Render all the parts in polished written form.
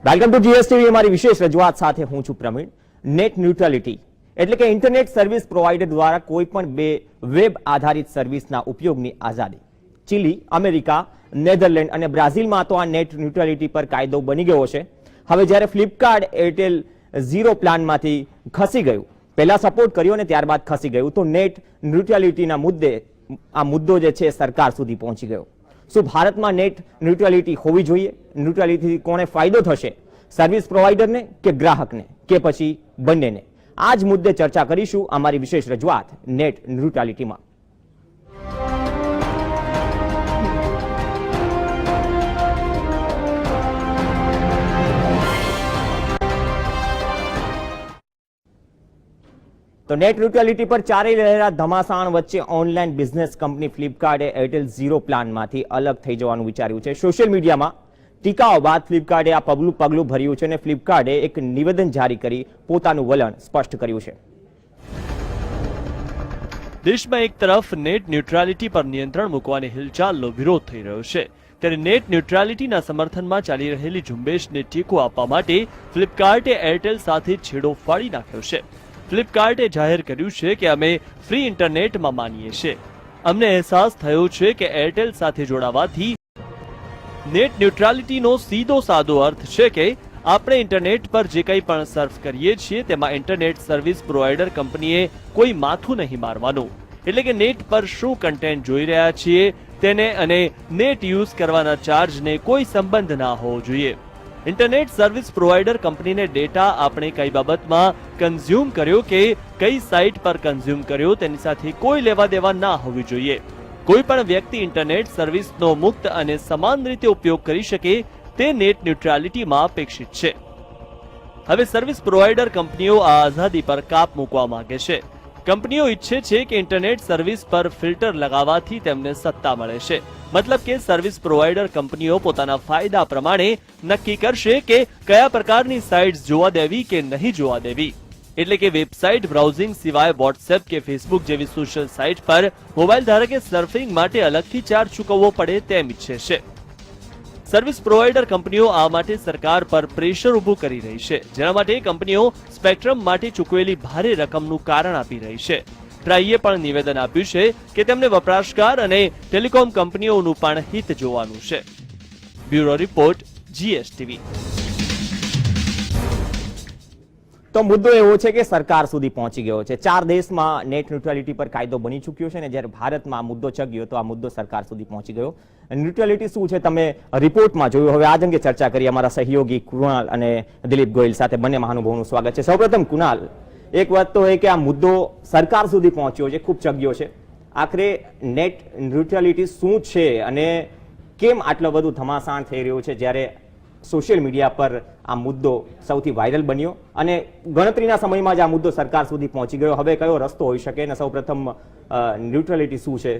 Welcome to GSTV. અમારી વિશેષ રજૂઆત સાથે હું છું પ્રવીણ. નેટ ન્યુટ્રાલિટી એટલે કે ઇન્ટરનેટ સર્વિસ પ્રોવાઇડર દ્વારા કોઈ પણ બે વેબ આધારિત સર્વિસના ઉપયોગની આઝાદી. ચીલી, અમેરિકા, નેધરલેન્ડ અને બ્રાઝિલમાં તો આ નેટ ન્યુટ્રાલિટી પર કાયદો બની ગયો છે. હવે જ્યારે ફ્લિપકાર્ટ એરટેલ ઝીરો પ્લાનમાંથી ખસી ગયું, પહેલા સપોર્ટ કર્યો અને ત્યારબાદ ખસી ગયું, તો નેટ ન્યુટ્રાલિટીના મુદ્દે આ મુદ્દો જે છે સરકાર સુધી પહોંચી ગયો. શું ભારતમાં નેટ ન્યુટ્રાલિટી હોવી જોઈએ? ન્યુટ્રાલિટીથી કોને ફાયદો થશે? સર્વિસ પ્રોવાઇડરને કે ગ્રાહકને કે પછી બંનેને? આ જ મુદ્દે ચર્ચા કરીશું અમારી વિશેષ રજૂઆત નેટ ન્યુટ્રાલિટીમાં. તો નેટ ન્યુટ્રાલિટી પર ચાલી રહેલા ધમાસાણ વચ્ચે ઓનલાઈન બિઝનેસ કંપની ફ્લિપકાર્ટે એરટેલ ઝીરો પ્લાનમાંથી અલગ થઈ જવાનું વિચાર્યું છે. સોશિયલ મીડિયામાં ટીકાઓ બાદ ફ્લિપકાર્ટે આ પગલું ભર્યું છે અને ફ્લિપકાર્ટે એક નિવેદન જારી કરી પોતાનું વલણ સ્પષ્ટ કર્યું છે. દેશમાં એક તરફ નેટ ન્યુટ્રાલિટી પર નિયંત્રણ મૂકવાની હિલચાલનો વિરોધ થઈ રહ્યો છે, ત્યારે નેટ ન્યુટ્રાલિટીના સમર્થનમાં ચાલી રહેલી ઝુંબેશને ટેકો આપવા માટે ફ્લિપકાર્ટે એરટેલ સાથે છેડો ફાડી નાખ્યો છે. ફ્લિપકાર્ટે જાહેર કર્યું છે કે અમે ફ્રી ઇન્ટરનેટમાં માનીએ છીએ. અમને અહેસાસ થયો છે કે એરટેલ સાથે જોડાવાથી નેટ ન્યુટ્રાલિટીનો સીધો સાદો અર્થ છે કે આપણે ઇન્ટરનેટ પર જે કંઈ પણ સર્ફ કરીએ છીએ તેમાં ઇન્ટરનેટ સર્વિસ પ્રોવાઇડર કંપનીએ કોઈ માથું નહીં મારવાનું. એટલે કે નેટ પર શું કન્ટેન્ટ જોઈ રહ્યા છીએ તેને અને નેટ યુઝ કરવાના ચાર્જને કોઈ સંબંધ ના હોવો જોઈએ. ઇન્ટરનેટ સર્વિસ પ્રોવાઇડર કંપનીને ડેટા આપણે કઈ બાબતમાં કન્ઝ્યુમ કર્યો કે કઈ સાઇટ પર કન્ઝ્યુમ કર્યો તેની સાથે કોઈ લેવા દેવા ના હોવી જોઈએ. કોઈ પણ વ્યક્તિ ઇન્ટરનેટ સર્વિસનો મુક્ત અને સમાન રીતે ઉપયોગ કરી શકે તે નેટ ન્યુટ્રાલિટીમાં અપેક્ષિત છે. હવે સર્વિસ પ્રોવાઇડર કંપનીઓ આ આઝાદી પર કાપ મૂકવા માંગે છે. કંપનીઓ ઈચ્છે છે કે ઇન્ટરનેટ સર્વિસ પર ફિલ્ટર લગાવવાથી તેમને સત્તા મળે છે. મતલબ કે સર્વિસ પ્રોવાઇડર કંપનીઓ પોતાના ફાયદા પ્રમાણે નક્કી કરશે કે કયા પ્રકારની સાઇટ્સ જોવા દેવી કે નહીં જોવા દેવી. એટલે કે વેબસાઇટ બ્રાઉઝિંગ સિવાય વોટ્સએપ કે ફેસબુક જેવી સોશિયલ સાઇટ પર મોબાઈલ ધારકે સર્ફિંગ માટે અલગથી ચાર્જ ચૂકવવો પડે તેમ ઈચ્છે છે. સર્વિસ પ્રોવાઇડર કંપનીઓ આ માટે સરકાર પર પ્રેશર ઊભું કરી રહી છે, જેના માટે કંપનીઓ સ્પેક્ટ્રમ માટે ચૂકવેલી ભારે રકમનું કારણ આપી રહી છે. ટ્રાઈએ પણ નિવેદન આપ્યું છે કે તેમને વપરાશકાર અને ટેલિકોમ કંપનીઓનું પણ હિત જોવાનું છે. Bureau report, GSTV. તો મુદ્દો એવો છે કે સરકાર સુધી પહોંચી ગયો છે. 4 દેશમાં નેટ ન્યુટ્રાલિટી પર કાયદો બની ચૂક્યો છે અને જ્યારે ભારતમાં આ મુદ્દો ચગ્યો તો આ મુદ્દો સરકાર સુધી પહોંચી ગયો. ન્યુટ્રાલિટી શું છે તમે રિપોર્ટમાં જોયું. હવે આ અંગે ચર્ચા કરી અમારા સહયોગી કુણાલ અને દિલીપ ગોયલ સાથે. બંને મહાનુભાવોનું સ્વાગત છે. સૌપ્રથમ કુણાલ, એક વાત તો એ કે આ મુદ્દો સરકાર સુધી પહોંચ્યો છે, ખૂબ ચગ્યો છે. આખરે નેટ ન્યુટ્રાલિટી શું છે અને કેમ આટલો બધું ધમાસાણ થઈ રહ્યું છે જ્યારે સોશિયલ મીડિયા પર આ મુદ્દો સૌથી વાયરલ બન્યો અને ગણતરીના સમયમાં જ આ મુદ્દો સરકાર સુધી પહોંચી ગયો? હવે કયો રસ્તો હોઈ શકે અને સૌપ્રથમ ન્યુટ્રાલિટી શું છે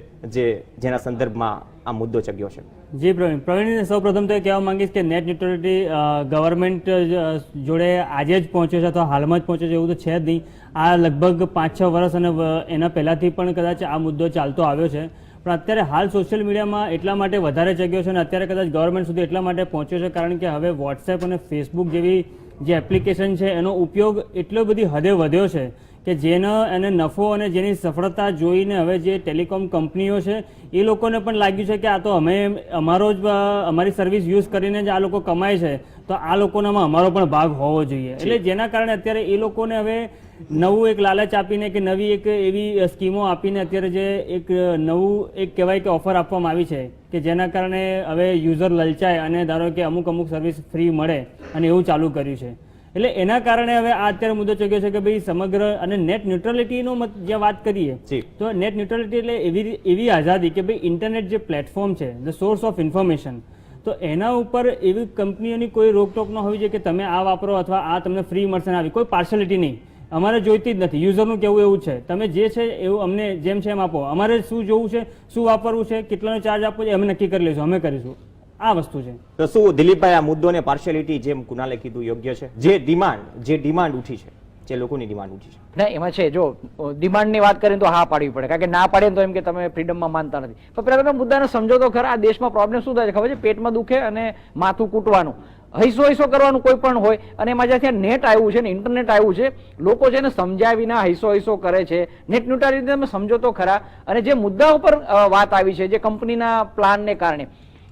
જેના સંદર્ભમાં આ મુદ્દો ચગ્યો છે? જી પ્રવીણ, સૌપ્રથમ તો એ કહેવા માંગીશ કે નેટ ન્યુટ્રાલિટી ગવર્મેન્ટ જોડે આજે જ પહોંચ્યો છે અથવા હાલમાં જ પહોંચ્યો છે એવું તો છે જ નહીં. આ લગભગ 5-6 વર્ષ અને એના પહેલાંથી પણ કદાચ આ મુદ્દો ચાલતો આવ્યો છે, પણ અત્યારે હાલ સોશિયલ મીડિયામાં એટલા માટે વધારે ચગ્યો છે અને અત્યારે કદાચ ગવર્મેન્ટ સુધી એટલા માટે પહોંચ્યો છે કારણ કે હવે વોટ્સએપ અને ફેસબુક જેવી જે એપ્લિકેશન છે એનો ઉપયોગ એટલો બધી હદે વધ્યો છે કે જેનો એને નફો અને જેની સફળતા જોઈને હવે જે ટેલિકોમ કંપનીઓ છે એ લોકોને પણ લાગ્યું છે કે આ તો અમારી સર્વિસ યુઝ કરીને જ આ લોકો કમાય છે, તો આ લોકોનામાં અમારો પણ ભાગ હોવો જોઈએ. એટલે જેના કારણે અત્યારે એ લોકોને હવે નવું એક લાલચ આપીને કે નવી એક એવી સ્કીમો આપીને અત્યારે જે એક નવું એક કહેવાય કે ઓફર આપવામાં આવી છે કે જેના કારણે હવે યુઝર લલચાય અને ધારો કે અમુક સર્વિસ ફ્રી મળે અને એવું ચાલુ કર્યું છે. એટલે એના કારણે હવે આ અત્યારે મુદ્દો ચગ્યો છે કે ભાઈ સમગ્ર અને નેટ ન્યુટ્રાલિટીનો જે વાત કરીએ તો નેટ ન્યુટ્રાલિટી એટલે એવી આઝાદી કે ભાઈ ઇન્ટરનેટ જે પ્લેટફોર્મ છે, ધ સોર્સ ઓફ ઇન્ફોર્મેશન, તો એના ઉપર એવી કંપનીઓની કોઈ રોકટોક ન હોવી જોઈએ કે તમે આ વાપરો અથવા આ તમને ફ્રી મળશે ને આવી કોઈ પાર્શિયાલિટી નહીં. અમારે જોઈતી જ નથી. યુઝરનું કેવું એવું છે તમે જે છે એવું અમને જેમ છે એમ આપો. અમારે શું જોવું છે, શું વાપરવું છે, કેટલાનો ચાર્જ આપવો છે અમે નક્કી કરી લઈશું, અમે કરીશું. આ વસ્તુ છે. તો શું દિલીપભાઈ આ મુદ્દોને પાર્શિયાલિટી જેમ કુનાલે કીધું યોગ્ય છે? જે ડિમાન્ડ ઉઠી છે, જે લોકોની ડિમાન્ડ ઉઠી છે, ના એમાં છે. જો ડિમાન્ડની વાત કરીએ તો હા પાડવી પડે, કારણ કે ના પાડે તો એમ કે તમે ફ્રીડમમાં માનતા નથી. પણ પેલા તમે મુદ્દાને સમજો તો ખરા, આ દેશમાં પ્રોબ્લેમ શું થાય છે ખબર છે? પેટમાં દુખે અને માથું કૂટવાનું. હૈસો કરવાનું કોઈ પણ હોય, અને એમાં જ્યાંથી નેટ આવ્યું છે ને ઇન્ટરનેટ આવ્યું છે, લોકો છે ને સમજ્યા વિના હૈસો કરે છે. નેટ ન્યુટ્રાલિટી તમે સમજો તો ખરા. અને જે મુદ્દા ઉપર વાત આવી છે, જે કંપનીના પ્લાનને કારણે,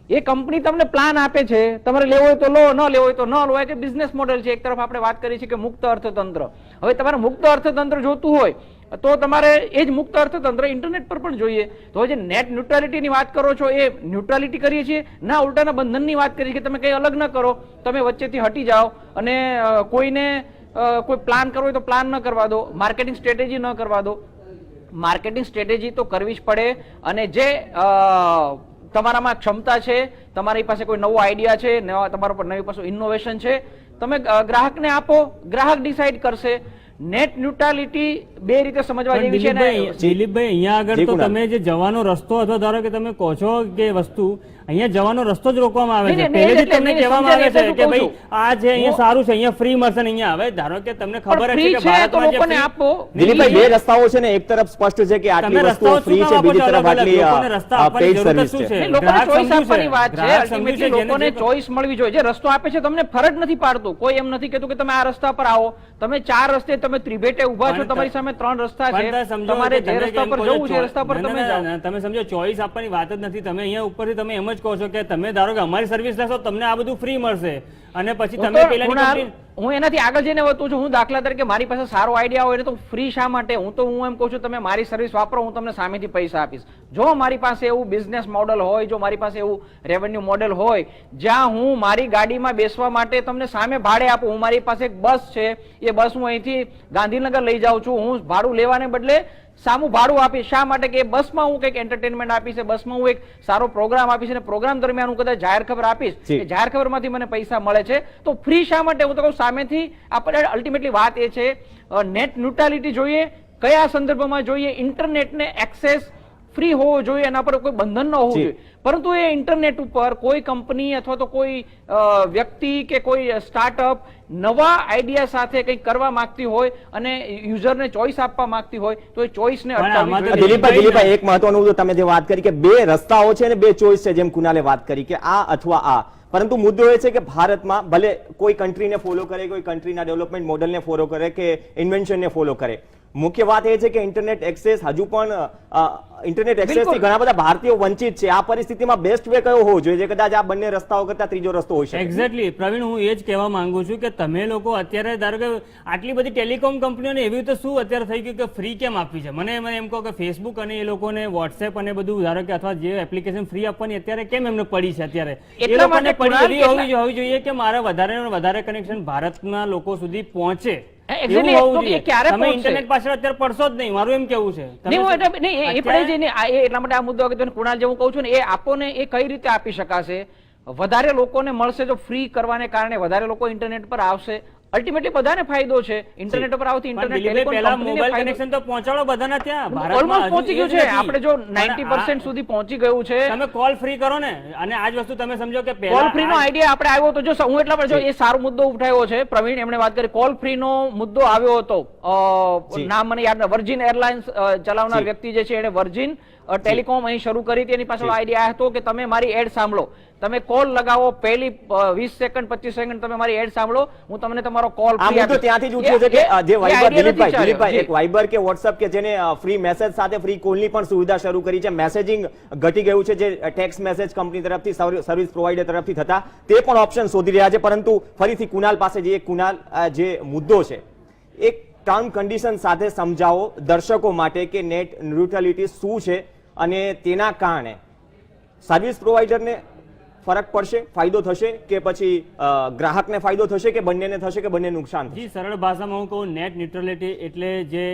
એ કંપની તમને પ્લાન આપે છે, તમારે લેવો હોય તો લો, ન લેવો હોય તો ન લો. કે બિઝનેસ મોડેલ છે. એક તરફ આપણે વાત કરી છે કે મુક્ત અર્થતંત્ર. હવે તમારે મુક્ત અર્થતંત્ર જોતું હોય તો તમારે એ જ મુક્ત અર્થતંત્ર ઇન્ટરનેટ પર પણ જોઈએ. તો જે નેટ ન્યુટ્રાલિટીની વાત કરો છો, એ ન્યુટ્રાલિટી કરીએ છીએ ના ઉલટાના બંધનની વાત કરીએ કે તમે કંઈ અલગ ન કરો, તમે વચ્ચેથી હટી જાઓ અને કોઈને કોઈ પ્લાન કરવો હોય તો પ્લાન ન કરવા દો, માર્કેટિંગ સ્ટ્રેટેજી ન કરવા દો. માર્કેટિંગ સ્ટ્રેટેજી તો કરવી જ પડે. અને જે તમારામાં ક્ષમતા છે, તમારી પાસે કોઈ નવો આઈડિયા છે, તમારા પર નવી પાસે ઇનોવેશન છે, તમે ગ્રાહકને આપો, ગ્રાહક ડિસાઈડ કરશે. નેટ ન્યુટ્રાલિટી બે રીતે સમજવા જેવી છે ને દિલીપભાઈ, અહીંયા આગળ તો તમે જે જવાનો રસ્તો અથવા ધારો કે તમે કહો છો કે વસ્તુ, અહીંયા જવાનો રસ્તો જ રોકવામાં આવે છે. પહેલેથી તમને કહેવામાં આવે છે કે ભાઈ આ છે અહીંયા સારું છે, અહીંયા ફ્રી મળશે ને અહીંયા. હવે ધારો કે તમને ખબર છે કે ભારતમાં જે લોકોને આપો. દિલીપભાઈ, બે રસ્તાઓ છે ને, એક તરફ સ્પષ્ટ છે કે આટલી વસ્તુઓ ફ્રી છે, બીજી તરફ આટલી પેઇડ સર્વિસ છે. લોકોને ચોઈસ આપવાની વાત છે. અલ્ટિમેટલી લોકોને ચોઈસ મળવી જોઈએ. જે રસ્તો આપે છે તમને ફરજ નથી પાડતું. કોઈ એમ નથી કહેતું કે તમે આ રસ્તા પર આવો. તમે 4 રસ્તે તમે ત્રિભેટે ઉભા છો, તમારી સામે 3 રસ્તા છે, તમારે જે રસ્તા પર જવું છે રસ્તા પર તમે જાઓ. તમે સમજો, ચોઈસ આપવાની વાત જ નથી. તમે અહીંયા ઉપરથી તમે એમ જ કહો છો કે તમે ધારો કે અમારી સર્વિસ લેશો, તમને આ બધું ફ્રી મળશે, અને પછી તમે પેલાની હું એનાથી આગળ જઈને વધું છું. હું દાખલા તરીકે મારી પાસે સારો આઈડિયા હોય તો ફ્રી શા માટે? હું એમ કહું છું તમે મારી સર્વિસ વાપરો, હું તમને સામેથી પૈસા આપીશ. જો મારી પાસે એવું બિઝનેસ મોડેલ હોય, જો મારી પાસે એવું રેવન્યુ મોડેલ હોય જ્યાં હું મારી ગાડીમાં બેસવા માટે તમને સામે ભાડે આપું. હું મારી પાસે એક બસ છે, એ બસ હું અહીંથી ગાંધીનગર લઈ જાઉં છું, હું ભાડું લેવાને બદલે સામું ભાડું આપીશ. શા માટે? કે બસમાં હું કંઈક એન્ટરટેનમેન્ટ આપીશ, બસમાં હું એક સારો પ્રોગ્રામ આપીશ, અને પ્રોગ્રામ દરમિયાન હું કદાચ જાહેર ખબર આપીશ, કે જાહેર ખબરમાંથી મને પૈસા મળે છે. તો ફ્રી શા માટે? હું તો કહું સામેથી. આપણે અલ્ટિમેટલી વાત એ છે, નેટ ન્યુટ્રાલિટી જોઈએ, કયા સંદર્ભમાં જોઈએ. ઇન્ટરનેટને એક્સેસ ફ્રી હોવો જોઈએ, એના પર કોઈ બંધન ન હોવું જોઈએ. પરંતુ એ ઇન્ટરનેટ ઉપર કોઈ કંપની અથવા તો કોઈ વ્યક્તિ કે કોઈ સ્ટાર્ટઅપ નવા આઈડિયા સાથે કંઈક કરવા માંગતી હોય અને યુઝરને ચોઈસ આપવા માંગતી હોય તો એ ચોઈસને અટકાવવી જોઈએ. દિલીપભાઈ, એક મહત્વનું તમે જે વાત કરી કે બે રસ્તાઓ છે અને બે ચોઈસ છે, જેમ કુનાલે વાત કરી કે આ અથવા આ. પરંતુ મુદ્દો એ છે કે ભારતમાં ભલે કોઈ કન્ટ્રીને ફોલો કરે, કોઈ કન્ટ્રીના ડેવલપમેન્ટ મોડેલને ફોલો કરે કે ઇન્વેન્શનને ફોલો કરે, મુખ્ય વાત એ છે કે ઇન્ટરનેટ એક્સેસ હજુ પણ ઇન્ટરનેટ એક્સેસથી ઘણા બધા ભારતીયો વંચિત છે. આ પરિસ્થિતિમાં બેસ્ટ વે કયો હોવો જોઈએ? કદાચ આ બંને રસ્તાઓ કરતા ત્રીજો રસ્તો હોઈ શકે. એક્ઝેક્ટલી પ્રવીણ, હું એ જ કહેવા માંગુ છું કે તમે લોકો અત્યારે ધારો કે આટલી બધી ટેલિકોમ કંપનીઓને એવી રીતે શું અત્યારે થઈ ગયું કે ફ્રી કેમ આપવી છે? મને એમ કહો કે ફેસબુક અને એ લોકોને વોટ્સએપ અને બધું ધારો કે અથવા જે એપ્લિકેશન ફ્રી આપવાની અત્યારે કેમ એમને પડી છે? અત્યારે એ લોકોને પડી એવી હોવી જોઈએ કે મારા વધારે કનેક્શન ભારતના લોકો સુધી પહોંચે. તમે ઇન્ટરનેટ પાછળ અત્યારે પડશો જ નહીં, મારું એમ કેવું છે. એટલા માટે આ મુદ્દો કુણાલ જેવું કહું છું ને, એ આપો ને એ કઈ રીતે આપી શકાશે? વધારે લોકોને મળશે, જો ફ્રી કરવાને કારણે વધારે લોકો ઇન્ટરનેટ પર આવશે. અલ્ટિમેટલી બધાને ફાયદો છે. ઇન્ટરનેટ પર આવતી ઇન્ટરનેટ પહેલા મોબાઈલ કનેક્શન તો પહોંચાડો બધાના ત્યાં. ઓલમોસ્ટ પહોંચી ગયું છે. આપણે જો 90% સુધી પહોંચી ગયું છે. તમે કોલ ફ્રી કરો ને, અને આ જ વસ્તુ તમે સમજો કે કોલ ફ્રી નો આઈડિયા આપણે આવ્યો તો, જો હું એટલા પર જો એ સારો મુદ્દો ઉઠાવ્યો છે પ્રવીણ, એમણે વાત કરી કોલ ફ્રી નો મુદ્દો આવ્યો હતો. નામ મને યાદ, વર્જિન એરલાઇન્સ ચલાવનાર વ્યક્તિ જે છે એને વર્જિન ટેલિકોમ અહીં શરૂ કરી હતી. એની પાછળ આઈડિયા હતો કે તમે મારી એડ સાંભળો, તમે કોલ લગાવો, પહેલી 20 સેકન્ડ 25 સેકન્ડ તમે મારી એડ સાંભળો, હું તમને તમારો કોલ ફ્રી આપીશ. ત્યાંથી જ ઉઠ્યો છે કે જે વાઇબર, દિલીપભાઈ, એક વાઇબર કે વોટ્સએપ કે જેને ફ્રી મેસેજ સાથે ફ્રી કોલની પણ સુવિધા શરૂ કરી છે. મેસેજિંગ ઘટી ગયું છે, જે ટેક્સ્ટ મેસેજ કંપની તરફથી સર્વિસ પ્રોવાઇડર તરફથી થતા તે પણ ઓપ્શન શોધી રહ્યા છે. પરંતુ ફરીથી કુનાલ પાસે જે કુનાલ જે મુદ્દો છે, એક ટર્મ કન્ડિશન સાથે સમજાવો દર્શકો માટે કે નેટ ન્યુટ્રાલિટી શું છે અને તેના કારણે સર્વિસ પ્રોવાઇડરને ફરક પડશે, ફાયદો થશે કે પછી ગ્રાહકને ફાયદો થશે કે બંનેને થશે કે બંને નુકસાન થશે? જી, સરળ ભાષામાં હું કહું, નેટ ન્યુટ્રાલિટી એટલે જે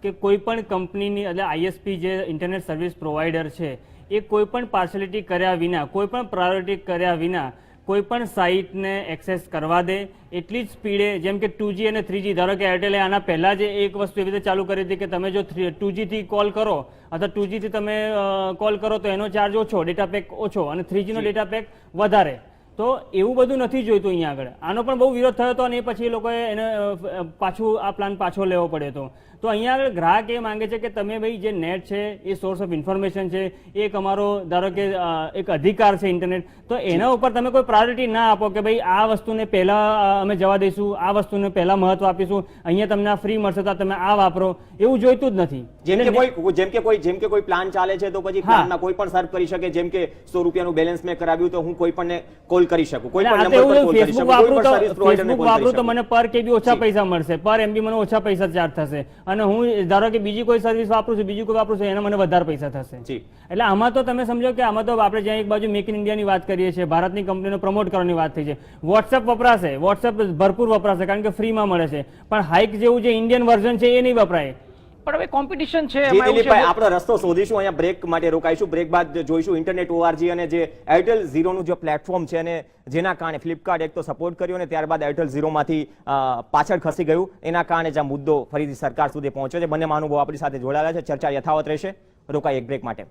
કે કોઈ પણ કંપનીની એટલે આઈએસપી જે ઇન્ટરનેટ સર્વિસ પ્રોવાઇડર છે એ કોઈ પણ પાર્શિયાલિટી કર્યા વિના, કોઈ પણ પ્રાયોરિટી કર્યા વિના કોઈ પણ સાઇટને એક્સેસ કરવા દે એટલી જ સ્પીડે, જેમ કે 2G અને 3G. ધારો કે એરટેલે આના પહેલા જ એક વસ્તુ એવી રીતે ચાલુ કરી હતી કે તમે જો 2G થી કોલ કરો અથવા 2G થી તમે કોલ કરો તો એનો ચાર્જ ઓછો, ડેટા પેક ઓછો, અને 3G નો ડેટા પેક વધારે. તો એવું બધું નથી જોઈતું અહીંયા આગળ. આનો પણ બહુ વિરોધ થયો હતો અને પછી એ લોકોએ એને પાછું આ પ્લાન પાછો લેવો પડ્યો હતો. તો અહીંયા આગળ ગ્રાહક એ માંગે છે કે તમે ભાઈ જે નેટ છે એ સોર્સ ઓફ ઇન્ફોર્મેશન છે, એક અમારો ધારો કે એક અધિકાર છે ઇન્ટરનેટ, તો એના ઉપર તમે કોઈ પ્રાયોરિટી ના આપો કે ભાઈ આ વસ્તુને પહેલા અમે જવા દઈશું, આ વસ્તુને પહેલા મહત્વ આપીશું, અહીંયા તમને આ ફ્રી મળશે તો તમે આ વાપરો, એવું જોઈતું જ નથી. જેમ કે કોઈ પ્લાન ચાલે છે તો પછી પ્લાનમાં કોઈ પણ સર્ચ કરી શકે. જેમ કે 100 રૂપિયાનું બેલેન્સ મેં કરાવ્યું તો હું કોઈ પણ કોલ કરી શકું, કોઈ પણ નંબર પર કોલ કરી શકું, કોઈ પણ સર્વિસ પ્રોવાઇડરને કોલ કરી વાપરું તો શકું. મને પર કેબી ઓછા પૈસા મળશે, પર એમબી મને ઓછા પૈસા ચાર્જ થશે, અને હું ધારો કે બીજી કોઈ સર્વિસ વાપરું છું, બીજું કોઈ વાપરું છું, એના મને વધારે પૈસા થશે. જી. એટલે આમાં તો તમે સમજો કે આમાં તો આપણે જ્યાં એક બાજુ મેક ઇન ઇન્ડિયાની વાત કરીએ છીએ, ભારતની કંપનીને પ્રમોટ કરવાની વાત થઈ છે, વોટ્સએપ વપરાશે, વોટ્સએપ ભરપૂર વપરાશે કારણ કે ફ્રીમાં મળે છે, પણ હાઇક જેવું જે ઇન્ડિયન વર્ઝન છે એ નહીં વપરાય. પણ હવે કોમ્પિટિશન છે. જી દિલીપભાઈ, આપણો રસ્તો શોધીશું, અહીંયા બ્રેક માટે રોકાઈશું. બ્રેક બાદ જોઈશું ઇન્ટરનેટ ઓઆરજી અને જે એરટેલ ઝીરોનું જે પ્લેટફોર્મ છે અને જેના કારણે ફ્લિપકાર્ટ એક તો સપોર્ટ કર્યો અને ત્યારબાદ એરટેલ ઝીરોમાંથી પાછળ ખસી ગયું, એના કારણે જે આ મુદ્દો ફરીથી સરકાર સુધી પહોંચ્યો છે. બંને મહાનુભાવો આપણી સાથે જોડાયેલા છે, ચર્ચા યથાવત રહેશે. રોકાઈ એક બ્રેક માટે.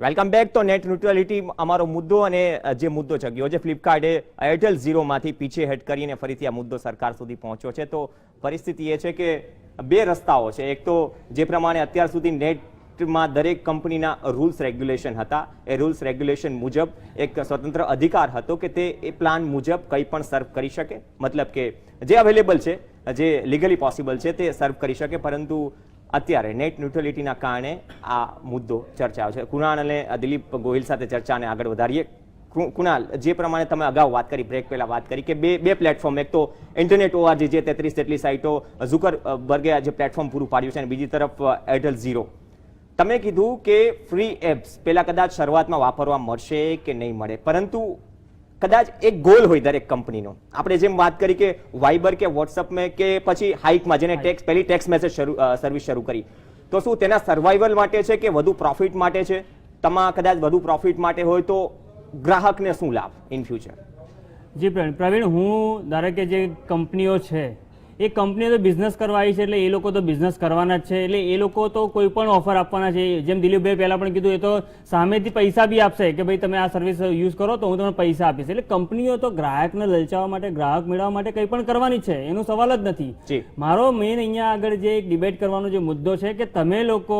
Welcome back. તો નેટ ન્યુટ્રલિટી અમારો મુદ્દો, અને જે મુદ્દો જગ્યો છે ફ્લિપકાર્ટે એરટેલ ઝીરોમાંથી પીછે હેટ કરીને ફરીથી આ મુદ્દો સરકાર સુધી પહોંચ્યો છે. તો પરિસ્થિતિ એ છે કે બે રસ્તાઓ છે. એક તો જે પ્રમાણે અત્યાર સુધી નેટમાં દરેક કંપનીના રૂલ્સ રેગ્યુલેશન હતા, એ રૂલ્સ રેગ્યુલેશન મુજબ એક સ્વતંત્ર અધિકાર હતો કે તે એ પ્લાન મુજબ કંઈ પણ સર્વ કરી શકે, મતલબ કે જે અવેલેબલ છે, જે લીગલી પોસિબલ છે તે સર્વ કરી શકે. પરંતુ અત્યારે નેટ ન્યુટ્રલિટીના કારણે આ મુદ્દો ચર્ચાયો છે. કુણાલ અને દિલીપ ગોહિલ સાથે ચર્ચાને આગળ વધારીએ. કુણાલ, જે પ્રમાણે તમે અગાઉ વાત કરી, બ્રેક પહેલા વાત કરી કે બે પ્લેટફોર્મ, એક તો ઇન્ટરનેટ ઓઆરજી જે 33 જેટલી સાઇટો ઝુકરબર્ગે જે પ્લેટફોર્મ પૂરું પાડ્યું છે, અને બીજી તરફ એરટેલ ઝીરો. તમે કીધું કે ફ્રી એપ્સ પહેલા કદાચ શરૂઆતમાં વાપરવા મળશે કે નહીં મળે, પરંતુ કદાચ એક ગોલ હોય દરેક કંપનીનો. આપણે જેમ વાત કરી કે વાઇબર કે વોટ્સઅપ મેં કે પછી હાઇકમાં જેને પહેલી ટેક્સ્ટ મેસેજ સર્વિસ શરૂ કરી, તો શું તેના સર્વાઈવલ માટે છે કે વધુ પ્રોફિટ માટે છે? તમામ કદાચ વધુ પ્રોફિટ માટે હોય તો ગ્રાહકને શું લાભ ઇન ફ્યુચર? જી પ્રવીણ, હું ધારો કે જે કંપનીઓ છે એ કંપનીઓ તો બિઝનેસ કરવા આવી છે, એટલે એ લોકો તો બિઝનેસ કરવાના જ છે, એટલે એ લોકો તો કોઈ પણ ઓફર આપવાના છે. જેમ દિલીપભાઈ પહેલા પણ કીધું, એ તો સામેથી પૈસા બી આપશે કે ભાઈ તમે આ સર્વિસ યુઝ કરો તો હું તમને પૈસા આપીશ. એટલે કંપનીઓ તો ગ્રાહકને લલચાવવા માટે, ગ્રાહક મેળવવા માટે કંઈ પણ કરવાની છે, એનો સવાલ જ નથી. મારો મેઇન અહીંયા આગળ જે ડિબેટ કરવાનો જે મુદ્દો છે કે તમે લોકો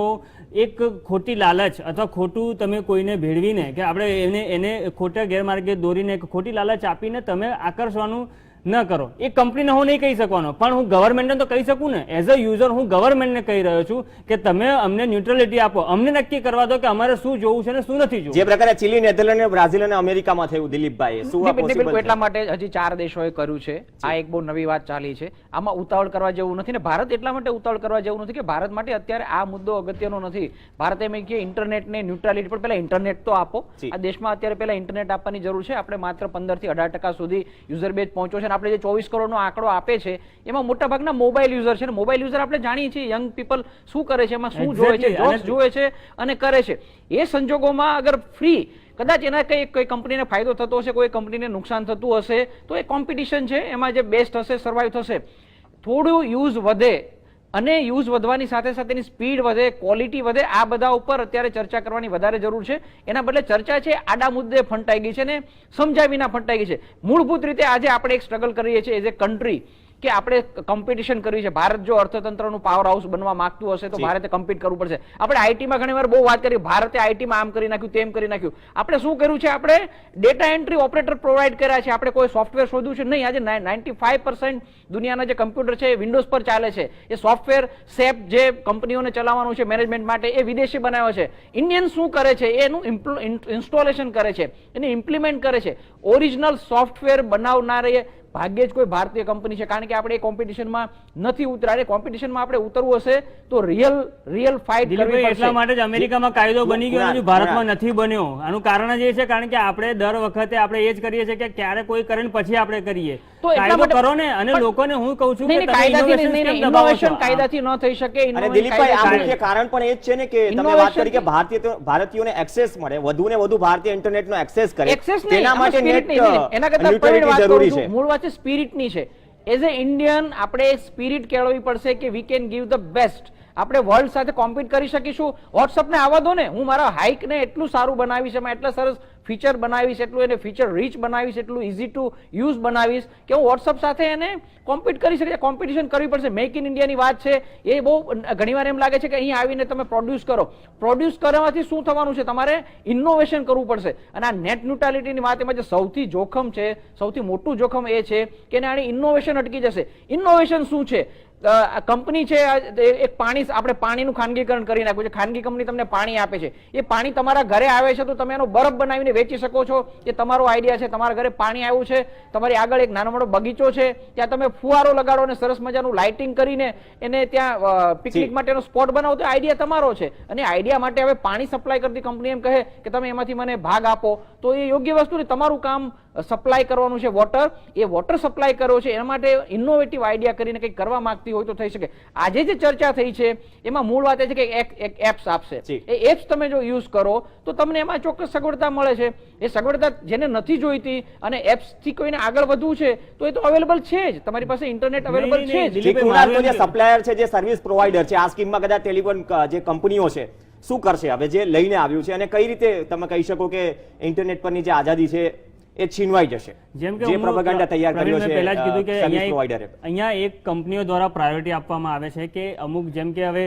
એક ખોટી લાલચ અથવા ખોટું તમે કોઈને ભેળવીને કે આપણે એને ખોટા ગેરમાર્ગે દોરીને ખોટી લાલચ આપીને તમે આકર્ષવાનું ન કરો. એ કંપનીને હું નહીં કહી શકવાનો, પણ હું ગવર્મેન્ટને તો કહી શકું ને. એઝ અ યુઝર હું ગવર્મેન્ટને કહી રહ્યો છું કે તમે અમને ન્યુટ્રલિટી આપો, અમને નક્કી કરવા દો કે અમારે શું જોવું છે અને શું નથી જોવું. જે પ્રકારે ચીલી, નેધરલેન્ડ, બ્રાઝિલ અને અમેરિકામાં થયું દિલીપભાઈ, શું આ પોસિબલ છે? એટલા માટે હજી 4 દેશોએ કર્યું છે. આ એક બહુ નવી વાત ચાલી છે. આમાં ઉતાવળ કરવા જેવું નથી ને. ભારત એટલા માટે ઉતાવળ કરવા જેવું નથી કે ભારત માટે અત્યારે આ મુદ્દો અગત્યનો નથી. ભારતે એમ કે ઇન્ટરનેટને ન્યુટ્રલિટી પર પહેલા ઇન્ટરનેટ તો આપો. આ દેશમાં અત્યારે પહેલા ઇન્ટરનેટ આપવાની જરૂર છે. આપણે માત્ર 15 થી 18% સુધી યુઝર બેઝ પહોંચ્યો છે. આપણે જે 24 કરોડનો આંકડો આપે છે એમાં મોટા ભાગના મોબાઈલ યુઝર છે. મોબાઈલ યુઝર આપણે જાણીએ છીએ યંગ પીપલ શું કરે છે, એમાં શું જોવે છે, જોક્સ જોવે છે અને કરે છે. એ સંજોગોમાં અગર ફ્રી કદાચ એના કોઈ કંપનીને ફાયદો થતો હશે, કોઈ કંપનીને નુકસાન થતું હશે, તો એ કોમ્પિટિશન છે, એમાં જે બેસ્ટ હશે સર્વાઈવ થશે. થોડું યુઝ વધે અને યુઝ વધવાની સાથે સાથે એની સ્પીડ વધે, ક્વોલિટી વધે, આ બધા ઉપર અત્યારે ચર્ચા કરવાની વધારે જરૂર છે. એના બદલે ચર્ચા છે આડા મુદ્દે ફંટાઈ ગઈ છે ને સમજાય વિના ફંટાઈ ગઈ છે. મૂળભૂત રીતે આજે આપણે એક સ્ટ્રગલ કરીએ છીએ એઝ એ કન્ટ્રી કે આપણે કોમ્પિટિશન કરવી છે. ભારત જો અર્થતંત્રનું પાવર હાઉસ બનવા માંગતું હશે તો ભારતે કમ્પીટ કરવું પડશે. આપણે આઈટીમાં ઘણીવાર બહુ વાત કરી, ભારતે આઈટીમાં આમ કરી નાખ્યું, તેમ કરી નાખ્યું. આપણે શું કર્યું છે? આપણે ડેટા એન્ટ્રી ઓપરેટર પ્રોવાઈડ કર્યા છે. આપણે કોઈ સોફ્ટવેર શોધ્યું છે નહીં. આજે 95% દુનિયાના જે કમ્પ્યુટર છે એ વિન્ડોઝ પર ચાલે છે. એ સોફ્ટવેર સેપ જે કંપનીઓને ચલાવવાનું છે મેનેજમેન્ટ માટે, એ વિદેશી બનાવ્યો છે. ઇન્ડિયન શું કરે છે? એનું ઇન્સ્ટોલેશન કરે છે, એને ઇમ્પ્લિમેન્ટ કરે છે. ઓરિજિનલ સોફ્ટવેર બનાવનારે ભાગ્યે જ કોઈ ભારતીય કંપની છે, કારણ કે આપણે એ કોમ્પિટિશનમાં નથી ઉતરા. કોમ્પિટિશનમાં આપણે ઉતરવું હશે તો રિયલ ફાઇટ કરવી પડશે. એટલા માટે જ અમેરિકામાં કાયદો બની ગયો અને ભારતમાં નથી બન્યો. આનું કારણ જ એ છે કારણ કે આપણે દર વખતે આપણે એ જ કરીએ છીએ કે ક્યારે કોઈ કરે ને પછી આપણે કરીએ. તો એટલા કાયદો માટે કરો ને, અને લોકોને હું કહું છું કે તમે કાયદાથી innovation કેમ દબાવો છો? ઇનોવેશન કાયદાથી ન થઈ શકે. અને દિલીપભાઈ, આ મુખ્ય કારણ પણ એ જ છે ને કે તમે વાત કરી કે ભારતીયોને એક્સેસ મળે, વધુ ને વધુ ભારતીય ઇન્ટરનેટનો એક્સેસ કરે, તેના માટે નેટ એના કરતા ન્યુટ્રલિટી વાત જરૂરી કરું છે. છું. મૂળ વાત છે સ્પિરિટની છે. એઝ એ ઇન્ડિયન આપણે સ્પિરિટ કેળવવી પડશે કે we can give the best. આપણે વર્લ્ડ સાથે કોમ્પીટ કરી શકીશું. વોટ્સઅપને આવવા દો ને, હું મારા હાઇકને એટલું સારું બનાવીશ, એમાં એટલા સરસ ફીચર બનાવીશ, એટલું એને ફીચર રીચ બનાવીશ, એટલું ઇઝી ટુ યુઝ બનાવીશ કે હું વોટ્સઅપ સાથે એને કોમ્પીટ કરી શકે. કોમ્પિટિશન કરવી પડશે. મેક ઇન ઇન્ડિયાની વાત છે, એ બહુ ઘણીવાર એમ લાગે છે કે અહીં આવીને તમે પ્રોડ્યુસ કરો. પ્રોડ્યુસ કરવાથી શું થવાનું છે? તમારે ઇનોવેશન કરવું પડશે. અને આ નેટ ન્યુટ્રાલિટીની વાત, એમાં જે સૌથી જોખમ છે, સૌથી મોટું જોખમ એ છે કે આને ઇનોવેશન અટકી જશે. ઇનોવેશન શું છે? કંપની છે એક પાણી, આપણે પાણીનું ખાનગીકરણ કરી નાખ્યું છે. ખાનગી કંપની તમને પાણી આપે છે, એ પાણી તમારા ઘરે આવે છે તો તમે એનો બરફ બનાવીને વેચી શકો છો. એ તમારો આઈડિયા છે. તમારા ઘરે પાણી આવ્યું છે, તમારી આગળ એક નાનો મોટો બગીચો છે, ત્યાં તમે ફુવારો લગાડો અને સરસ મજાનું લાઇટિંગ કરીને એને ત્યાં પિકનિક માટેનો સ્પોટ બનાવો, તો આઈડિયા તમારો છે. અને આઈડિયા માટે હવે પાણી સપ્લાય કરતી કંપની એમ કહે કે તમે એમાંથી મને ભાગ આપો, તો એ યોગ્ય વસ્તુ નહીં. તમારું કામ સપ્લાય કરવાનું છે વોટર. એ વોટર સપ્લાય કરવો છે, એના માટે ઇનોવેટિવ આઈડિયા કરીને કંઈક કરવા માંગતી હોય તો થઈ શકે. આજે જે ચર્ચા થઈ છે એમાં મૂળ વાત એ છે કે એક એપ્સ આપશે. એ એપ્સ તમે જો યુઝ કરો તો તમને એમાં ચોક્કસ સગવડતા મળે છે. એ સગવડતા જેને નથી જોઈતી અને એપ્સ થી કોઈને આગળ વધવું છે તો એ તો અવેલેબલ છે જ. તમારી પાસે ઇન્ટરનેટ અવેલેબલ છે જ. જે સપ્લાયર છે, જે સર્વિસ પ્રોવાઈડર છે, આ સ્કીમમાં કદાચ ટેલિકોમ જે કંપનીઓ છે શું કરશે હવે, જે લઈને આવ્યું છે, અને કઈ રીતે તમે કહી શકો કે ઇન્ટરનેટ પરની જે આઝાદી છે એ છીનવાઈ જશે? જેમ કે જે પ્રોપેગેન્ડા તૈયાર કર્યો છે પહેલા જ કીધું કે સર્વિસ પ્રોવાઈડરે, અહીંયા એક કંપનીઓ દ્વારા પ્રાયોરિટી આપવામાં આવે છે કે અમુક, જેમ કે હવે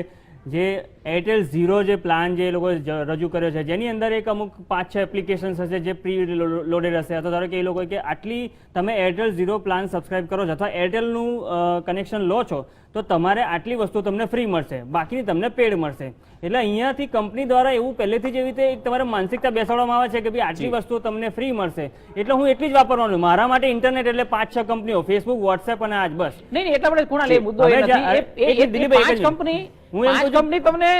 જે એરટેલ ઝીરો જે પ્લાન જે લોકો રજૂ કર્યો છે, જેની અંદર એક અમુક 5-6 એપ્લિકેશન્સ હશે જે પ્રી લોડેડ હશે, અથવા ધારો કે એ લોકો કે આટલી તમે એરટેલ ઝીરો પ્લાન સબસ્ક્રાઇબ કરો છો અથવા એરટેલનું કનેક્શન લો છો તો તમારે આટલી વસ્તુ તમને ફ્રી મળશે, બાકીની તમને પેડ મળશે. એટલે અહીંયાથી કંપની દ્વારા એવું પહેલેથી જ એવી રીતે એક તમારે માનસિકતા બેસાડવામાં આવે છે કે ભાઈ આટલી વસ્તુ તમને ફ્રી મળશે એટલે હું એટલી જ વાપરવાનું. મારા માટે ઇન્ટરનેટ એટલે 5-6 કંપનીઓ, ફેસબુક, વોટ્સએપ અને આજ બસ. નહીં, એટલા માટે કુણાલ એ મુદ્દો એ નથી. પાંચ કંપની તમને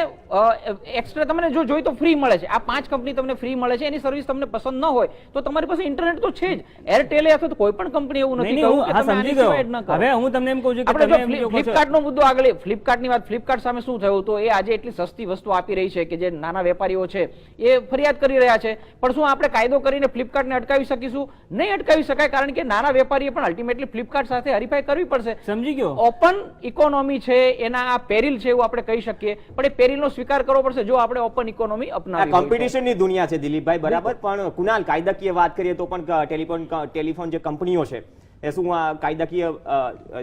એક્સ્ટ્રા તમને જો જોઈ તો ફ્રી મળે છે. આ 5 કંપની તમને ફ્રી મળે છે, એની સર્વિસ તમને પસંદ ન હોય તો તમારી પાસે ઇન્ટરનેટ તો છે જ. એરટેલ અથવા તો કોઈ પણ કંપની એવું નથી કહું કે તમે આની સિવાય ન કરો. હવે હું તમને એમ કહું છું કે આપણે ફ્લિપકાર્ટનો મુદ્દો આગળ, ફ્લિપકાર્ટની વાત, ફ્લિપકાર્ટ સામે શું થયું? તો એ આજે એટલી સસ્તી વસ્તુ આપી રહી છે કે જે નાના વેપારીઓ છે એ ફરિયાદ કરી રહ્યા છે. પણ શું આપણે કાયદો કરીને ફ્લિપકાર્ટને અટકાવી શકીશું? નહીં અટકાવી શકાય, કારણ કે નાના વેપારીએ પણ અલ્ટિમેટલી ફ્લિપકાર્ટ સાથે હરીફાઈ કરવી પડશે. સમજી ગયો? ઓપન ઇકોનોમી છે, એના આ પેરિલ છે એવું આપણે કહી શકીએ, પણ એ પેરિલનો સ્વીકાર કરવો પડશે જો આપણે ઓપન ઇકોનોમી અપનાવી. કોમ્પિટિશનની દુનિયા છે દિલીપભાઈ, બરાબર, પણ કુનાલ, કાયદાકીય વાત કરીએ તો પણ ટેલિફોન જે કંપનીઓ છે એ શું આ કાયદાકીય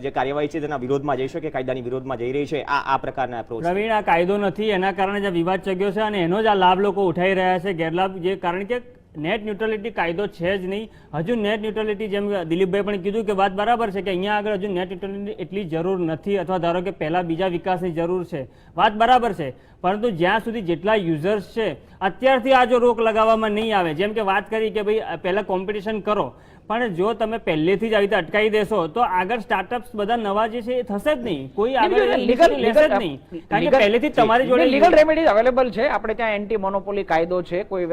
જે કાર્યવાહી છે તેના વિરોધમાં જઈ શકે, કાયદાની વિરોધમાં જઈ રહી છે આ પ્રકારના એપ્રોચ? પ્રવીણ, આ કાયદો નથી, એના કારણે જે વિવાદ ચગ્યો છે અને એનો જ આ લાભ લોકો ઉઠાઈ રહ્યા છે, ગેરલાભ. જે કારણ કે નેટ ન્યુટ્રલિટી કાયદો છે જ નહીં. હજુ નેટ ન્યુટ્રલિટી, જેમ દિલીપભાઈ પણ કીધું કે વાત બરાબર છે કે અહીંયા આગળ હજુ નેટ ન્યુટ્રલિટી એટલી જરૂર નથી, અથવા ધારો કે પહેલા બીજા વિકાસની જરૂર છે, વાત બરાબર છે. પરંતુ જ્યાં સુધી જેટલા યુઝર્સ છે અત્યારથી આ જો રોક લગાવવામાં નહીં આવે, જેમ કે વાત કરી કે ભાઈ પહેલા કોમ્પિટિશન કરો, પણ જો તમે પહેલેથી જ આવી રીતે અટકાવી દેશો તો આગળ સ્ટાર્ટઅપ્સ બધા નવા જે છે એ થશે જ નહીં, કોઈ આગળ લેશે જ નહીં, કારણ કે પહેલેથી તમારી જોડે લીગલ રેમેડીઝ અવેલેબલ છે. આપણે ત્યાં એન્ટી મોનોપોલી કાયદો છે, કોઈ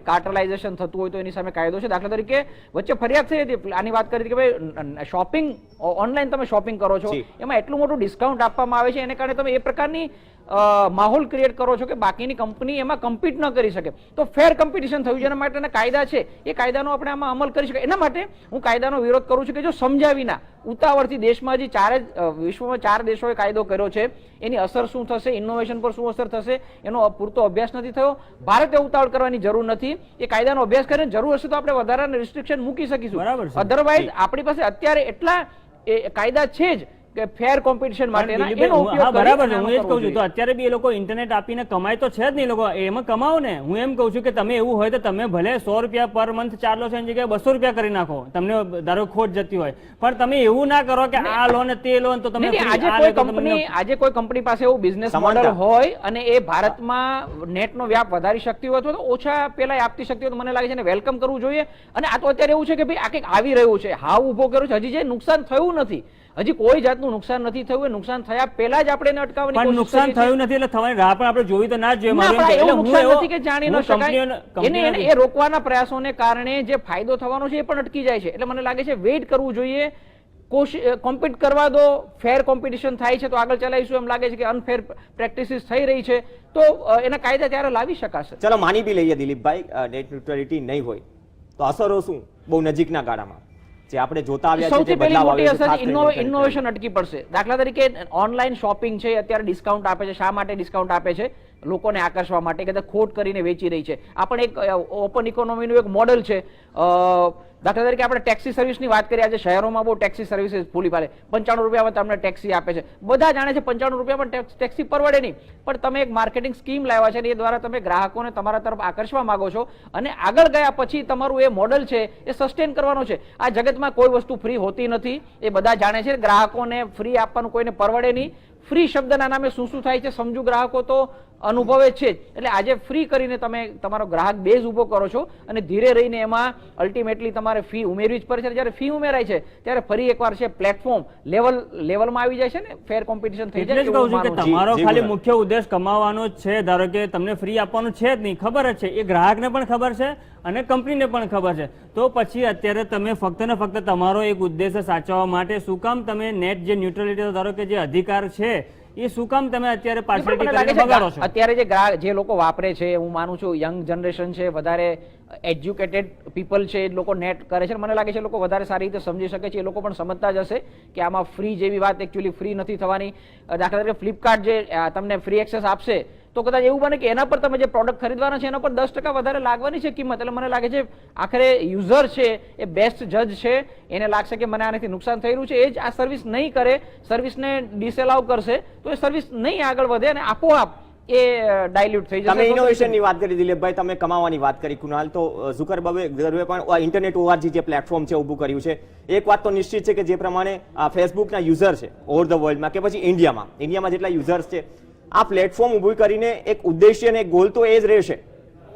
કાર્ટેલાઇઝેશન થતું હોય તો એની સામે કાયદો છે. દાખલા તરીકે વચ્ચે ફરિયાદ થઈ હતી, આની વાત કરી કે ભાઈ શોપિંગ, ઓનલાઈન તમે શોપિંગ કરો છો, એમાં એટલું મોટું ડિસ્કાઉન્ટ આપવામાં આવે છે, એને કારણે તમે એ પ્રકારની માહોલ ક્રિએટ કરો છો કે બાકીની કંપની એમાં કમ્પીટ ન કરી શકે. તો ફેર કોમ્પિટિશન થયું છે, એના માટેના કાયદા છે, એ કાયદાનો આપણે આમાં અમલ કરી શકાય. એના માટે હું કાયદાનો વિરોધ કરું છું કે જો સમજ્યા વિના ઉતાવળથી દેશમાં જે વિશ્વમાં 4 દેશોએ કાયદો કર્યો છે એની અસર શું થશે, ઇનોવેશન પર શું અસર થશે, એનો પૂરતો અભ્યાસ નથી થયો. ભારતે ઉતાવળ કરવાની જરૂર નથી. એ કાયદાનો અભ્યાસ કરીને જરૂર હશે તો આપણે વધારાના રિસ્ટ્રિક્શન મૂકી શકીશું. અધરવાઇઝ આપણી પાસે અત્યારે એટલા એ કાયદા છે જ કે ફેર કોમ્પિટિશન માટેના, દિલીપભાઈ, એનો ઉપયોગ હા, કરી બરાબર અને છે, આનો હું એ જ કરવો કહું છું. તો જોઈએ. અત્યારે બી એ લોકો ઇન્ટરનેટ આપીને કમાય તો છે જ નહીં, લોકો એમાં કમાવો ને. હું એમ કહું છું કે તમે એવું હોય તો તમે ભલે 100 રૂપિયા પર મંથ ચાર્જ છો એની જગ્યાએ 200 રૂપિયા કરી નાખો, તમને ધારો ખોટ જતી હોય, પણ તમે એવું ના કરો કે આ લો ને તે લો ને તો તમે નહીં, free, આજે આ કોઈ લો તો તમને- કંપની આજે કોઈ કંપની પાસે એવું બિઝનેસ સમાનતા. મોડલ હોય અને એ ભારતમાં નેટનો વ્યાપ વધારી શકતી હોય અથવા તો ઓછા પેલા આપતી શકતી હોય તો મને લાગે છે ને વેલકમ કરવું જોઈએ. અને આ તો અત્યારે એવું છે કે ભાઈ આ કંઈક આવી રહ્યું છે, હાવ ઉભો કર્યો છે, હજી જે નુકસાન થયું નથી, હજી કોઈ જાતનું નુકસાન નથી થયું. એ નુકસાન થયા પહેલા જ આપણે એને અટકાવવાની પણ કોશિશ નુકસાન કરીએ છીએ. થયું નથી એટલે થવાની રાહ પણ આપણે જોવી તો ના જ જોઈએ. ના, મારું એમ પણ કે- એવું એટલે હું નુકસાન એવો- નથી કે જાણી ન હું શકાય. કંપનીઓને- એને એ રોકવાના પ્રયાસોને કારણે જે ફાયદો થવાનો છે એ પણ અટકી જાય છે. એટલે મને લાગે છે વેઇટ કરવું જોઈએ, કોમ્પિટ કરવા દો. ફેર કોમ્પિટિશન થાય છે તો આગળ ચલાવીશું. એમ લાગે છે કે અનફેર પ્રેક્ટિસીસ થઈ રહી છે તો એના કાયદા ત્યારે લાવી શકાશે. ચલો માની બી લઈએ દિલીપભાઈ, નેટ ન્યુટ્રાલિટી નહીં હોય તો અસરો શું બહુ નજીકના ગાળામાં જે આપણે જોતા આવ્યા છે, સૌથી જે પહેલી બદલાવ મોટી આવ્યો છે, અસર ખાસ કરીને ઇનોવેશન અટકી પડશે. દાખલા તરીકે ઓનલાઈન શોપિંગ છે, અત્યારે ડિસ્કાઉન્ટ આપે છે. શા માટે ડિસ્કાઉન્ટ આપે છે? લોકોને આકર્ષવા માટે કે ખોટ કરીને વેચી રહી છે. આ પણ એક ઓપન ઇકોનોમીનું એક મોડેલ છે. દાખલા તરીકે આપણે ટેક્સી સર્વિસની વાત કરીએ, આજે શહેરોમાં બહુ ટેક્સી સર્વિસીસ ફૂલી પાડે, 95 રૂપિયામાં તમને ટેક્સી આપે છે. બધા જાણે છે 95 રૂપિયામાં ટેક્સી પરવડે નહીં, પણ તમે એક માર્કેટિંગ સ્કીમ લાવ્યા છે અને એ દ્વારા તમે ગ્રાહકોને તમારા તરફ આકર્ષવા માંગો છો અને આગળ ગયા પછી તમારું એ મોડલ છે એ સસ્ટેન કરવાનો છે. આ જગતમાં કોઈ વસ્તુ ફ્રી હોતી નથી, એ બધા જાણે છે. ગ્રાહકોને ફ્રી આપવાનું કોઈને પરવડે નહીં. ફ્રી શબ્દના નામે શું શું થાય છે સમજુ ગ્રાહકો તો અનુભવે છે જ. એટલે આજે ફ્રી કરીને તમે તમારો ગ્રાહક બેઝ ઉભો કરો છો અને ધીરે રહીને એમાં અલ્ટિમેટલી તમારે ફી ઉમેરવી જ પડે છે. જ્યારે ફી ઉમેરાય છે ત્યારે ફરી એકવાર છે પ્લેટફોર્મ લેવલમાં આવી જાય છે ને, ફેર કોમ્પિટિશન થઈ એટલે જાય. જ કહું છું કે એવું માનવું છે. તમારો જી, ખાલી ગુલાબ. મુખ્ય ઉદ્દેશ કમાવાનો જ છે. ધારો કે તમને ફ્રી આપવાનું છે જ નહીં, ખબર જ છે, એ ગ્રાહકને પણ ખબર છે અને કંપનીને પણ ખબર છે. તો પછી અત્યારે તમે ફક્ત ને ફક્ત તમારો એક ઉદ્દેશ સાચવવા માટે શું કામ તમે નેટ જે ન્યુટ્રલિટી, ધારો કે જે અધિકાર છે એ શું કામ તમે અત્યારે પણ પાછળથી મને લાગે કરીને છે બગાડો છો? અત્યારે જે ગ્રાહક જે લોકો વાપરે છે, હું માનું છું યંગ જનરેશન છે, વધારે એજ્યુકેટેડ પીપલ છે, એ લોકો નેટ કરે છે. મને લાગે છે એ લોકો વધારે સારી રીતે સમજી શકે છે. એ લોકો પણ સમજતા જ હશે કે આમાં ફ્રી જેવી વાત એકચ્યુઅલી ફ્રી નથી થવાની. દાખલા તરીકે ફ્લિપકાર્ટ જે તમને ફ્રી એક્સેસ આપશે તો કદાચ એવું બને કે એના પર તમે જે પ્રોડક્ટ ખરીદવાના છે એના પર 10% વધારે લાગવાની છે કિંમત. એટલે મને લાગે છે આખરે યુઝર છે એ બેસ્ટ જજ છે. એને લાગશે કે મને આનાથી નુકસાન થઈ રહ્યું છે, એ જ આ સર્વિસ નહીં કરે, સર્વિસને ડિસએલાઉ કરશે તો એ સર્વિસ નહીં આગળ વધે અને આપોઆપ એ ડાયલ્યુટ થઈ તમે જશે. ઇનોવેશનની વાત કરી દિલીપભાઈ, તમે કમાવાની વાત કરી કુણાલ, તો ઝુકરબર્ગે પણ ઇન્ટરનેટ ઓઆરજી જે પ્લેટફોર્મ છે ઊભું કર્યું છે. એક વાત તો નિશ્ચિત છે કે જે પ્રમાણે ફેસબુકના યુઝર છે ઓવર ધ વર્લ્ડમાં કે પછી ઇન્ડિયામાં જેટલા યુઝર્સ છે, આ પ્લેટફોર્મ ઊભું કરીને એક ઉદ્દેશ્ય અને એક ગોલ તો એ જ રહેશે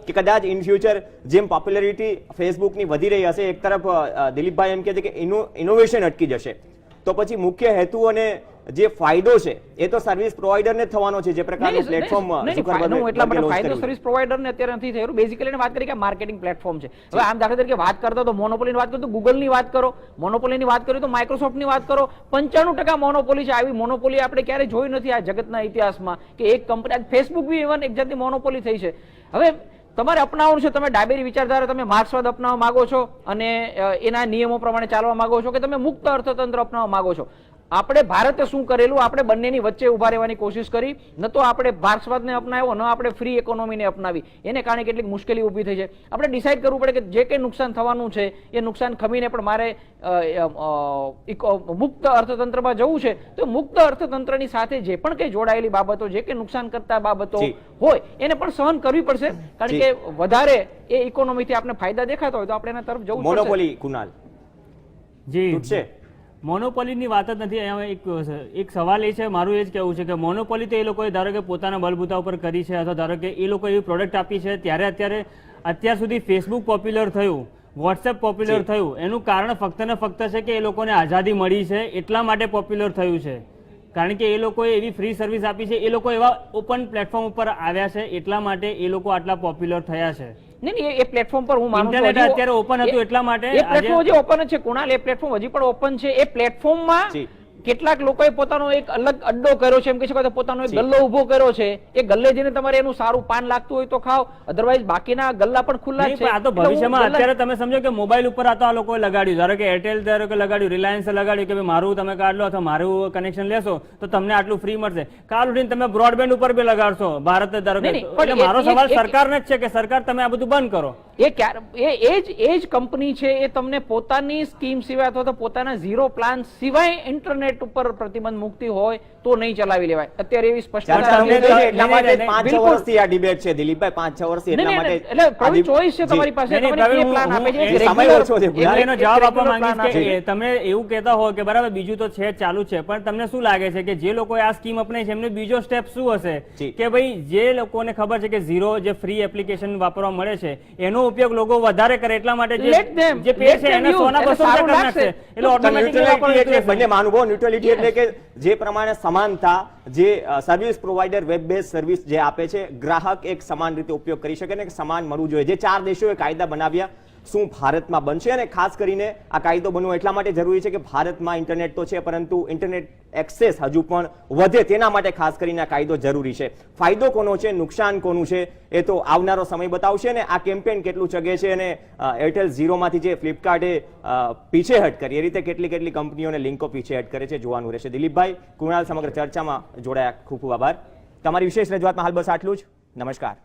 કે કદાચ ઇન ફ્યુચર જેમ પોપ્યુલરિટી ફેસબુકની વધી રહી હશે, એક તરફ દિલીપભાઈ એમ કહે છે કે ઇનોવેશન અટકી જશે, તો પછી મુખ્ય હેતુ અને જે ફાયદો છે એ તો સર્વિસ પ્રોવાઈડરને થવાનો છે. જે પ્રકારનું પ્લેટફોર્મ ફાયદો સર્વિસ પ્રોવાઈડરને અત્યારે નથી થઈ રહ્યું. બેઝિકલી વાત કરી કે માર્કેટિંગ પ્લેટફોર્મ છે. હવે આમ દાખલા તરીકે વાત કરતા તો મોનોપોલીની વાત કરો તો ગૂગલની વાત કરો, મોનોપોલીની વાત કરો તો માઇક્રોસોફ્ટની વાત કરો. 95% મોનોપોલી છે. આવી મોનોપોલી આપણે ક્યારેય જોઈ નથી આ જગતના ઇતિહાસમાં કે એક કંપની, ફેસબુક બી ઇવન એક જાતની મોનોપોલી થઈ છે. હવે તમારે અપનાવવાનું છે, તમે ડાબેરી વિચારધારા, તમે માર્ક્સવાદ અપનાવવા માંગો છો અને એના નિયમો પ્રમાણે ચાલવા માંગો છો કે તમે મુક્ત અર્થતંત્ર અપનાવવા માંગો છો. આપણે ભારતે શું કરેલું, આપણે બંનેની વચ્ચે ઉભા રહેવાની કોશિશ કરી. ન તો આપણે માર્ક્સવાદને અપનાવ્યો, ન આપણે ફ્રી ઇકોનોમીને અપનાવી. એને કારણે કેટલીક મુશ્કેલી ઊભી થઈ છે. આપણે ડિસાઇડ કરવું પડે કે જે કંઈ નુકસાન થવાનું છે એ નુકસાન ખમીને પણ મારે મુક્ત અર્થતંત્રમાં જવું છે તો મુક્ત અર્થતંત્રની સાથે જે પણ કંઈ જોડાયેલી બાબતો, જે કંઈ નુકસાન કરતા બાબતો હોય એને પણ સહન કરવી પડશે. કારણ કે વધારે એ ઇકોનોમીથી આપણે ફાયદા દેખાતા હોય તો આપણે એના તરફ જવું પડશે. મોનોપોલી કુણાલ જી, તૂટશે? મોનોપોલીની વાત જ નથી. અહીંયા એક સવાલ એ છે, મારું એ જ કહેવું છે કે મોનોપોલી તો એ લોકોએ ધારો કે પોતાના બલબૂતા ઉપર કરી છે, અથવા ધારો કે એ લોકો એવી પ્રોડક્ટ આપી છે. ત્યારે અત્યાર સુધી ફેસબુક પોપ્યુલર થયું, વોટ્સએપ પોપ્યુલર થયું, એનું કારણ ફક્ત ને ફક્ત છે કે એ લોકોને આઝાદી મળી છે એટલા માટે પોપ્યુલર થયું છે. કારણ કે એ લોકોએ એવી ફ્રી સર્વિસ આપી છે, એ લોકો એવા ઓપન પ્લેટફોર્મ ઉપર આવ્યા છે એટલા માટે એ લોકો આટલા પોપ્યુલર થયા છે. નહીં, એ પ્લેટફોર્મ પર હું માનું છું ઇન્ટરનેટ અત્યારે ઓપન હતું એટલા માટે. એ પ્લેટફોર્મ હજી ઓપન જ છે કુણાલ, એ પ્લેટફોર્મ હજી પણ ઓપન છે. એ પ્લેટફોર્મમાં કેટલાક લોકોએ પોતાનો એક અલગ અડ્ડો કર્યો છે, એમ કહી શકો તો પોતાનો એક ગલ્લો ઉભો કર્યો છે. એ ગલ્લે જઈને તમારે એનું સારું પાન લાગતું હોય તો ખાઓ, અધરવાઇઝ બાકીના ગલ્લા પણ ખુલ્લા જ છે. આ તો ભવિષ્યમાં અત્યારે તમે સમજો કે મોબાઈલ ઉપર આ તો આ લોકોએ લગાડ્યું, ધારો કે એરટેલ ધારો કે લગાડ્યું, રિલાયન્સ લગાડ્યું કે મારું તમે કાર્ડ લો અથવા મારું કનેક્શન લેશો તો તમને આટલું ફ્રી મળશે. કાલ ઉઠીને તમે બ્રોડબેન્ડ ઉપર બી લગાડશો ભારત, ધારો કે. એટલે મારો સવાલ સરકારને જ છે કે સરકાર તમે આ બધું બંધ કરો. એ જ કંપની છે એ તમને પોતાની સ્કીમ સિવાય અથવા તો પોતાના ઝીરો પ્લાન સિવાય ઇન્ટરનેટ ઉપર પ્રતિબંધ મૂકતી હોય તો નહીં ચલાવી લેવાય. અત્યારે એવી સ્પષ્ટતા તમને આપી છે. એટલા માટે જ 5-6 બિલકુલ. વર્ષથી આ ડિબેટ છે દિલીપભાઈ, 5-6 વર્ષથી એટલા નહીં, માટે નહીં, એટલે પ્રવીણ ચોઈસ છે જી. તમારી પાસે. નહીં, તમને પ્રવીણ, જે પ્લાન હું- આપે છે, હું- એક સમય regular- ઓછો છે, હું ગુલાબ. એનો એક જવાબ આપવા regular માંગીશ plan કે આપે છે. તમે એવું કહેતા હો કે બરાબર બીજું તો છે ચાલુ છે, પણ તમને શું લાગે છે કે જે લોકોએ આ સ્કીમ અપનાવી છે એમનો બીજો સ્ટેપ શું હશે જી. કે ભાઈ જે લોકોને ખબર છે કે ઝીરો જે ફ્રી એપ્લિકેશન વાપરવા મળે છે એનો ઉપયોગ લોકો વધારે કરે એટલા માટે Let them- જે પે let છે them એને use. સોના એટલે 200 સારું કરી લાગશે. નાખશે એટલે ઓટોમેટિકલી ન્યુટ્રલિટી એટલે બંને માનવો ન્યુટ્રલિટી એટલે કે જે પ્રમાણે સમાનતા જે service provider web base service જે આપે છે ગ્રાહક એક સમાન રીતે ઉપયોગ કરી શકે ને કે સમાન મળવું જોઈએ. જે 4 દેશોએ કાયદા બનાવ્યા શું ભારતમાં બનશે? અને ખાસ કરીને આ કાયદો બનવો એટલા માટે જરૂરી છે કે ભારતમાં ઇન્ટરનેટ તો છે પરંતુ ઇન્ટરનેટ એક્સેસ હજુ પણ વધે તેના માટે ખાસ કરીને આ કાયદો જરૂરી છે. ફાયદો કોનો છે, નુકસાન કોનું છે એ તો આવનારો સમય બતાવશે. અને આ કેમ્પેન કેટલું ચગે છે અને એરટેલ ઝીરોમાંથી જે ફ્લિપકાર્ટે પીછેહટ કરી એ રીતે કેટલી કંપનીઓને લિંકો પીછેહટ કરે છે જોવાનું રહેશે. દિલીપભાઈ, કૃણાલ સમગ્ર ચર્ચામાં જોડાયા, ખૂબ ખૂબ આભાર. તમારી વિશેષ રજૂઆતમાં હાલ બસ આટલું જ. નમસ્કાર.